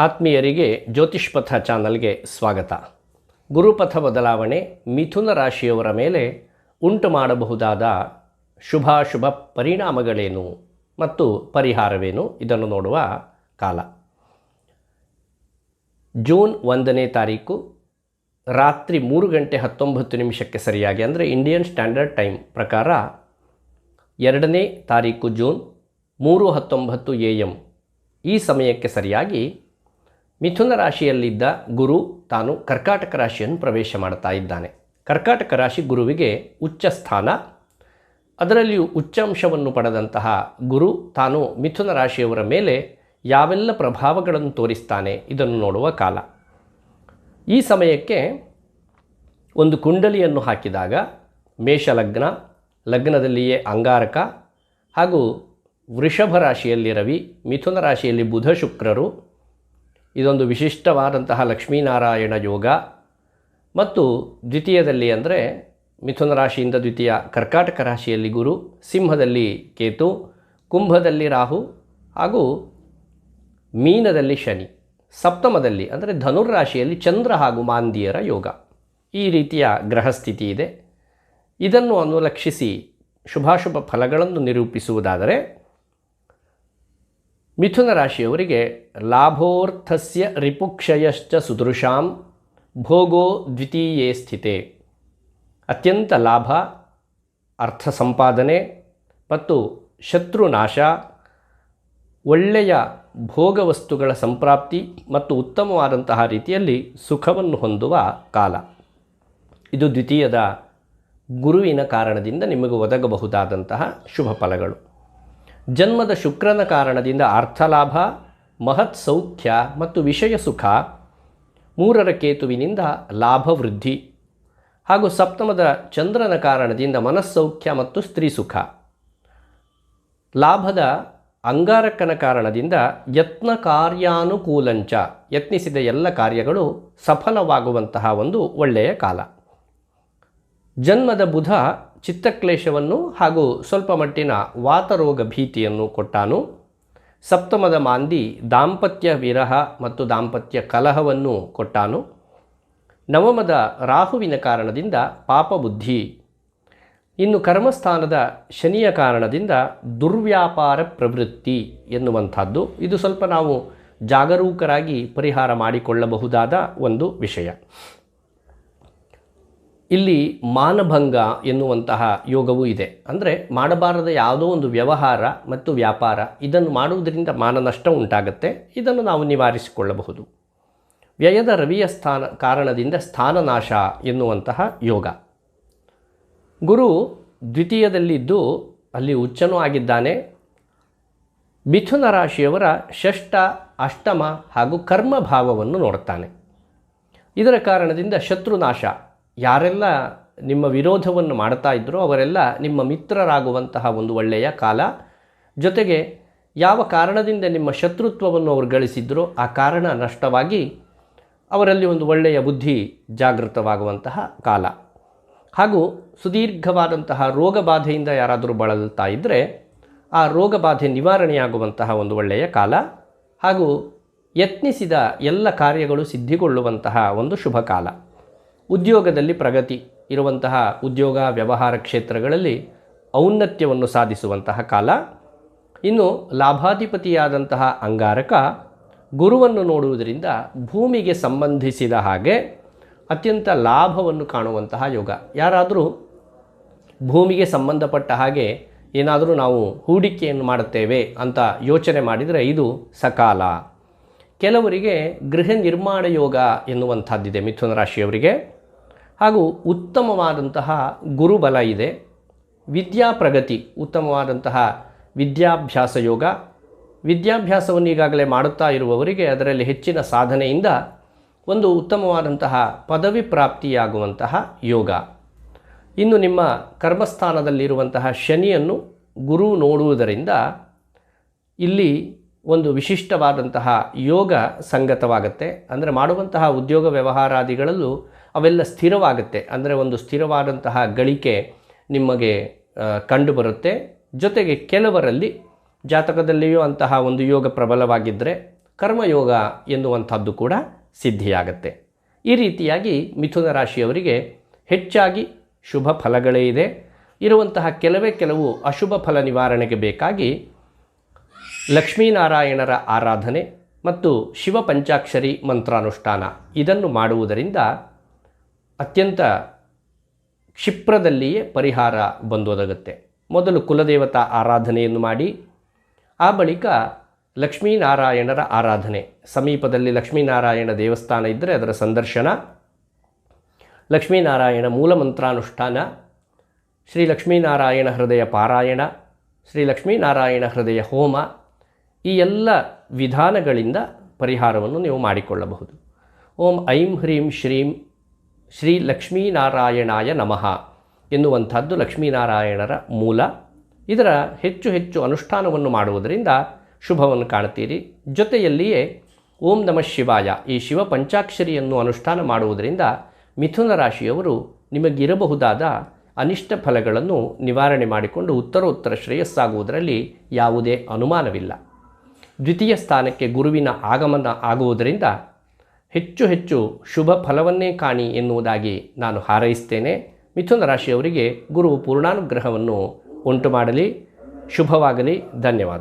ಆತ್ಮೀಯರಿಗೆ ಜ್ಯೋತಿಷ್ಪಥ ಚಾನಲ್ಗೆ ಸ್ವಾಗತ. ಗುರುಪಥ ಬದಲಾವಣೆ ಮಿಥುನ ರಾಶಿಯವರ ಮೇಲೆ ಉಂಟು ಮಾಡಬಹುದಾದ ಶುಭಾಶುಭ ಪರಿಣಾಮಗಳೇನು ಮತ್ತು ಪರಿಹಾರವೇನು ಇದನ್ನು ನೋಡುವ ಕಾಲ. ಜೂನ್ 1ನೇ ತಾರೀಕು ರಾತ್ರಿ 3:19 ಸರಿಯಾಗಿ, ಅಂದರೆ ಇಂಡಿಯನ್ ಸ್ಟ್ಯಾಂಡರ್ಡ್ ಟೈಮ್ ಪ್ರಕಾರ 2ನೇ ತಾರೀಕು ಜೂನ್ 3:19 AM ಈ ಸಮಯಕ್ಕೆ ಸರಿಯಾಗಿ ಮಿಥುನ ರಾಶಿಯಲ್ಲಿದ್ದ ಗುರು ತಾನು ಕರ್ಕಾಟಕ ರಾಶಿಯನ್ನು ಪ್ರವೇಶ ಮಾಡ್ತಾ ಇದ್ದಾನೆ. ಕರ್ಕಾಟಕ ರಾಶಿ ಗುರುವಿಗೆ ಉಚ್ಚ ಸ್ಥಾನ. ಅದರಲ್ಲಿಯೂ ಉಚ್ಚಾಂಶವನ್ನು ಪಡೆದಂತಹ ಗುರು ತಾನು ಮಿಥುನ ರಾಶಿಯವರ ಮೇಲೆ ಯಾವೆಲ್ಲ ಪ್ರಭಾವಗಳನ್ನು ತೋರಿಸ್ತಾನೆ ಇದನ್ನು ನೋಡುವ ಕಾಲ. ಈ ಸಮಯಕ್ಕೆ ಒಂದು ಕುಂಡಲಿಯನ್ನು ಹಾಕಿದಾಗ ಮೇಷಲಗ್ನ, ಲಗ್ನದಲ್ಲಿಯೇ ಅಂಗಾರಕ ಹಾಗೂ ವೃಷಭ ರಾಶಿಯಲ್ಲಿ ರವಿ, ಮಿಥುನ ರಾಶಿಯಲ್ಲಿ ಬುಧ ಶುಕ್ರರು, ಇದೊಂದು ವಿಶಿಷ್ಟವಾದಂತಹ ಲಕ್ಷ್ಮೀನಾರಾಯಣ ಯೋಗ. ಮತ್ತು ದ್ವಿತೀಯದಲ್ಲಿ ಅಂದರೆ ಮಿಥುನ ರಾಶಿಯಿಂದ ದ್ವಿತೀಯ ಕರ್ಕಾಟಕ ರಾಶಿಯಲ್ಲಿ ಗುರು, ಸಿಂಹದಲ್ಲಿ ಕೇತು, ಕುಂಭದಲ್ಲಿ ರಾಹು ಹಾಗೂ ಮೀನದಲ್ಲಿ ಶನಿ, ಸಪ್ತಮದಲ್ಲಿ ಅಂದರೆ ಧನುರ್ರಾಶಿಯಲ್ಲಿ ಚಂದ್ರ ಹಾಗೂ ಮಾಂದಿಯರ ಯೋಗ. ಈ ರೀತಿಯ ಗ್ರಹಸ್ಥಿತಿ ಇದೆ. ಇದನ್ನು ಅನುಲಕ್ಷಿಸಿ ಶುಭಾಶುಭ ಫಲಗಳನ್ನು ನಿರೂಪಿಸುವುದಾದರೆ ಮಿಥುನ ರಾಶಿಯವರಿಗೆ ಲಾಭೋರ್ಥಸ್ಯ ರಿಪುಕ್ಷಯಶ್ಚ ಸುದೃಶಾಂ ಭೋಗೋ ದ್ವಿತೀಯೇ ಸ್ಥಿತೆ. ಅತ್ಯಂತ ಲಾಭ, ಅರ್ಥ ಸಂಪಾದನೆ ಮತ್ತು ಶತ್ರುನಾಶ, ಒಳ್ಳೆಯ ಭೋಗವಸ್ತುಗಳ ಸಂಪ್ರಾಪ್ತಿ ಮತ್ತು ಉತ್ತಮವಾದಂತಹ ರೀತಿಯಲ್ಲಿ ಸುಖವನ್ನು ಹೊಂದುವ ಕಾಲ. ಇದು ದ್ವಿತೀಯದ ಗುರುವಿನ ಕಾರಣದಿಂದ ನಿಮಗೆ ಒದಗಬಹುದಾದಂತಹ ಶುಭ ಫಲಗಳು. ಜನ್ಮದ ಶುಕ್ರನ ಕಾರಣದಿಂದ ಅರ್ಥಲಾಭ, ಮಹತ್ ಸೌಖ್ಯ ಮತ್ತು ವಿಷಯ ಸುಖ. 3ರ ಕೇತುವಿನಿಂದ ಲಾಭ ವೃದ್ಧಿ ಹಾಗೂ ಸಪ್ತಮದ ಚಂದ್ರನ ಕಾರಣದಿಂದ ಮನಸ್ಸೌಖ್ಯ ಮತ್ತು ಸ್ತ್ರೀ ಸುಖ. ಲಾಭದ ಅಂಗಾರಕನ ಕಾರಣದಿಂದ ಯತ್ನ ಕಾರ್ಯಾನುಕೂಲಂಚ, ಯತ್ನಿಸಿದ ಎಲ್ಲ ಕಾರ್ಯಗಳು ಸಫಲವಾಗುವಂತಹ ಒಂದು ಒಳ್ಳೆಯ ಕಾಲ. ಜನ್ಮದ ಬುಧ ಚಿತ್ತಕ್ಲೇಶವನ್ನು ಹಾಗೂ ಸ್ವಲ್ಪ ಮಟ್ಟಿನ ವಾತರೋಗ ಭೀತಿಯನ್ನು ಕೊಟ್ಟಾನು. ಸಪ್ತಮದ ಮಾಂದಿ ದಾಂಪತ್ಯ ವಿರಹ ಮತ್ತು ದಾಂಪತ್ಯ ಕಲಹವನ್ನು ಕೊಟ್ಟಾನು. ನವಮದ ರಾಹುವಿನ ಕಾರಣದಿಂದ ಪಾಪ ಬುದ್ಧಿ. ಇನ್ನು ಕರ್ಮಸ್ಥಾನದ ಶನಿಯ ಕಾರಣದಿಂದ ದುರ್ವ್ಯಾಪಾರ ಪ್ರವೃತ್ತಿ ಎನ್ನುವಂಥದ್ದು. ಇದು ಸ್ವಲ್ಪ ನಾವು ಜಾಗರೂಕರಾಗಿ ಪರಿಹಾರ ಮಾಡಿಕೊಳ್ಳಬಹುದಾದ ಒಂದು ವಿಷಯ. ಇಲ್ಲಿ ಮಾನಭಂಗ ಎನ್ನುವಂತಹ ಯೋಗವೂ ಇದೆ. ಅಂದರೆ ಮಾಡಬಾರದ ಯಾವುದೋ ಒಂದು ವ್ಯವಹಾರ ಮತ್ತು ವ್ಯಾಪಾರ, ಇದನ್ನು ಮಾಡುವುದರಿಂದ ಮಾನನಷ್ಟ ಉಂಟಾಗುತ್ತೆ. ಇದನ್ನು ನಾವು ನಿವಾರಿಸಿಕೊಳ್ಳಬಹುದು. ವ್ಯಯದ ರವಿಯ ಕಾರಣದಿಂದ ಸ್ಥಾನನಾಶ ಎನ್ನುವಂತಹ ಯೋಗ. ಗುರು ದ್ವಿತೀಯದಲ್ಲಿದ್ದು ಅಲ್ಲಿ ಉಚ್ಚನೂ ಆಗಿದ್ದಾನೆ. ಮಿಥುನ ರಾಶಿಯವರ ಷಷ್ಠ, ಅಷ್ಟಮ ಹಾಗೂ ಕರ್ಮಭಾವವನ್ನು ನೋಡುತ್ತಾನೆ. ಇದರ ಕಾರಣದಿಂದ ಶತ್ರುನಾಶ, ಯಾರೆಲ್ಲ ನಿಮ್ಮ ವಿರೋಧವನ್ನು ಮಾಡ್ತಾ ಇದ್ದರೋ ಅವರೆಲ್ಲ ನಿಮ್ಮ ಮಿತ್ರರಾಗುವಂತಹ ಒಂದು ಒಳ್ಳೆಯ ಕಾಲ. ಜೊತೆಗೆ ಯಾವ ಕಾರಣದಿಂದ ನಿಮ್ಮ ಶತ್ರುತ್ವವನ್ನು ಅವರು ಗಳಿಸಿದ್ರೋ ಆ ಕಾರಣ ನಷ್ಟವಾಗಿ ಅವರಲ್ಲಿ ಒಂದು ಒಳ್ಳೆಯ ಬುದ್ಧಿ ಜಾಗೃತವಾಗುವಂತಹ ಕಾಲ. ಹಾಗೂ ಸುದೀರ್ಘವಾದಂತಹ ರೋಗ ಬಾಧೆಯಿಂದ ಯಾರಾದರೂ ಬಳಲ್ತಾ ಇದ್ದರೆ ಆ ರೋಗ ಬಾಧೆ ನಿವಾರಣೆಯಾಗುವಂತಹ ಒಂದು ಒಳ್ಳೆಯ ಕಾಲ. ಹಾಗೂ ಯತ್ನಿಸಿದ ಎಲ್ಲ ಕಾರ್ಯಗಳು ಸಿದ್ಧಿಗೊಳ್ಳುವಂತಹ ಒಂದು ಶುಭ ಕಾಲ. ಉದ್ಯೋಗದಲ್ಲಿ ಪ್ರಗತಿ ಇರುವಂತಹ ಉದ್ಯೋಗ ವ್ಯವಹಾರ ಕ್ಷೇತ್ರಗಳಲ್ಲಿ ಔನ್ನತ್ಯವನ್ನು ಸಾಧಿಸುವಂತಹ ಕಾಲ. ಇನ್ನು ಲಾಭಾಧಿಪತಿಯಾದಂತಹ ಅಂಗಾರಕ ಗುರುವನ್ನು ನೋಡುವುದರಿಂದ ಭೂಮಿಗೆ ಸಂಬಂಧಿಸಿದ ಹಾಗೆ ಅತ್ಯಂತ ಲಾಭವನ್ನು ಕಾಣುವಂತಹ ಯೋಗ. ಯಾರಾದರೂ ಭೂಮಿಗೆ ಸಂಬಂಧಪಟ್ಟ ಹಾಗೆ ಏನಾದರೂ ನಾವು ಹೂಡಿಕೆಯನ್ನು ಮಾಡುತ್ತೇವೆ ಅಂತ ಯೋಚನೆ ಮಾಡಿದರೆ ಇದು ಸಕಾಲ. ಕೆಲವರಿಗೆ ಗೃಹ ನಿರ್ಮಾಣ ಯೋಗ ಎನ್ನುವಂಥದ್ದಿದೆ ಮಿಥುನ ರಾಶಿಯವರಿಗೆ. ಹಾಗೂ ಉತ್ತಮವಾದಂತಹ ಗುರುಬಲ ಇದೆ. ವಿದ್ಯಾ ಪ್ರಗತಿ, ಉತ್ತಮವಾದಂತಹ ವಿದ್ಯಾಭ್ಯಾಸ ಯೋಗ. ವಿದ್ಯಾಭ್ಯಾಸವನ್ನು ಈಗಾಗಲೇ ಮಾಡುತ್ತಾ ಇರುವವರಿಗೆ ಅದರಲ್ಲಿ ಹೆಚ್ಚಿನ ಸಾಧನೆಯಿಂದ ಒಂದು ಉತ್ತಮವಾದಂತಹ ಪದವಿ ಪ್ರಾಪ್ತಿಯಾಗುವಂತಹ ಯೋಗ. ಇನ್ನು ನಿಮ್ಮ ಕರ್ಮಸ್ಥಾನದಲ್ಲಿರುವಂತಹ ಶನಿಯನ್ನು ಗುರು ನೋಡುವುದರಿಂದ ಇಲ್ಲಿ ಒಂದು ವಿಶಿಷ್ಟವಾದಂತಹ ಯೋಗ ಸಂಗತವಾಗುತ್ತೆ. ಅಂದರೆ ಮಾಡುವಂತಹ ಉದ್ಯೋಗ ವ್ಯವಹಾರಾದಿಗಳಲ್ಲೂ ಅವೆಲ್ಲ ಸ್ಥಿರವಾಗುತ್ತೆ. ಅಂದರೆ ಒಂದು ಸ್ಥಿರವಾದಂತಹ ಗಳಿಕೆ ನಿಮಗೆ ಕಂಡುಬರುತ್ತೆ. ಜೊತೆಗೆ ಕೆಲವರಲ್ಲಿ ಜಾತಕದಲ್ಲಿಯೂ ಅಂತಹ ಒಂದು ಯೋಗ ಪ್ರಬಲವಾಗಿದ್ದರೆ ಕರ್ಮಯೋಗ ಎನ್ನುವಂಥದ್ದು ಕೂಡ ಸಿದ್ಧಿಯಾಗತ್ತೆ. ಈ ರೀತಿಯಾಗಿ ಮಿಥುನ ರಾಶಿಯವರಿಗೆ ಹೆಚ್ಚಾಗಿ ಶುಭ ಫಲಗಳೇ ಇದೆ. ಇರುವಂತಹ ಕೆಲವು ಅಶುಭ ಫಲ ನಿವಾರಣೆಗೆ ಬೇಕಾಗಿ ಲಕ್ಷ್ಮೀನಾರಾಯಣರ ಆರಾಧನೆ ಮತ್ತು ಶಿವ ಪಂಚಾಕ್ಷರಿ ಮಂತ್ರಾನುಷ್ಠಾನ ಇದನ್ನು ಮಾಡುವುದರಿಂದ ಅತ್ಯಂತ ಕ್ಷಿಪ್ರದಲ್ಲಿಯೇ ಪರಿಹಾರ ಬಂದೊದಗುತ್ತೆ. ಮೊದಲು ಕುಲದೇವತಾ ಆರಾಧನೆಯನ್ನು ಮಾಡಿ, ಆ ಬಳಿಕ ಲಕ್ಷ್ಮೀನಾರಾಯಣರ ಆರಾಧನೆ, ಸಮೀಪದಲ್ಲಿ ಲಕ್ಷ್ಮೀನಾರಾಯಣ ದೇವಸ್ಥಾನ ಇದ್ದರೆ ಅದರ ಸಂದರ್ಶನ, ಲಕ್ಷ್ಮೀನಾರಾಯಣ ಮೂಲ ಮಂತ್ರಾನುಷ್ಠಾನ, ಶ್ರೀ ಲಕ್ಷ್ಮೀನಾರಾಯಣ ಹೃದಯ ಪಾರಾಯಣ, ಶ್ರೀ ಲಕ್ಷ್ಮೀನಾರಾಯಣ ಹೃದಯ ಹೋಮ, ಈ ಎಲ್ಲ ವಿಧಾನಗಳಿಂದ ಪರಿಹಾರವನ್ನು ನೀವು ಮಾಡಿಕೊಳ್ಳಬಹುದು. ಓಂ ಐಂ ಹ್ರೀಂ ಶ್ರೀಂ ಶ್ರೀ ಲಕ್ಷ್ಮೀನಾರಾಯಣಾಯ ನಮಃ ಎನ್ನುವಂಥದ್ದು ಲಕ್ಷ್ಮೀನಾರಾಯಣರ ಮೂಲ. ಇದರ ಹೆಚ್ಚು ಅನುಷ್ಠಾನವನ್ನು ಮಾಡುವುದರಿಂದ ಶುಭವನ್ನು ಕಾಣ್ತೀರಿ. ಜೊತೆಯಲ್ಲಿಯೇ ಓಂ ನಮಃ ಶಿವಾಯ ಈ ಶಿವ ಪಂಚಾಕ್ಷರಿಯನ್ನು ಅನುಷ್ಠಾನ ಮಾಡುವುದರಿಂದ ಮಿಥುನ ರಾಶಿಯವರು ನಿಮಗಿರಬಹುದಾದ ಅನಿಷ್ಟ ಫಲಗಳನ್ನು ನಿವಾರಣೆ ಮಾಡಿಕೊಂಡು ಉತ್ತರೋತ್ತರ ಶ್ರೇಯಸ್ಸಾಗುವುದರಲ್ಲಿ ಯಾವುದೇ ಅನುಮಾನವಿಲ್ಲ. ದ್ವಿತೀಯ ಸ್ಥಾನಕ್ಕೆ ಗುರುವಿನ ಆಗಮನ ಆಗುವುದರಿಂದ ಹೆಚ್ಚು ಶುಭ ಫಲವನ್ನೇ ಕಾಣಿ ಎನ್ನುವುದಾಗಿ ನಾನು ಹಾರೈಸ್ತೇನೆ. ಮಿಥುನ ರಾಶಿಯವರಿಗೆ ಗುರು ಪೂರ್ಣಾನುಗ್ರಹವನ್ನು ಉಂಟು ಮಾಡಲಿ. ಶುಭವಾಗಲಿ. ಧನ್ಯವಾದಗಳು.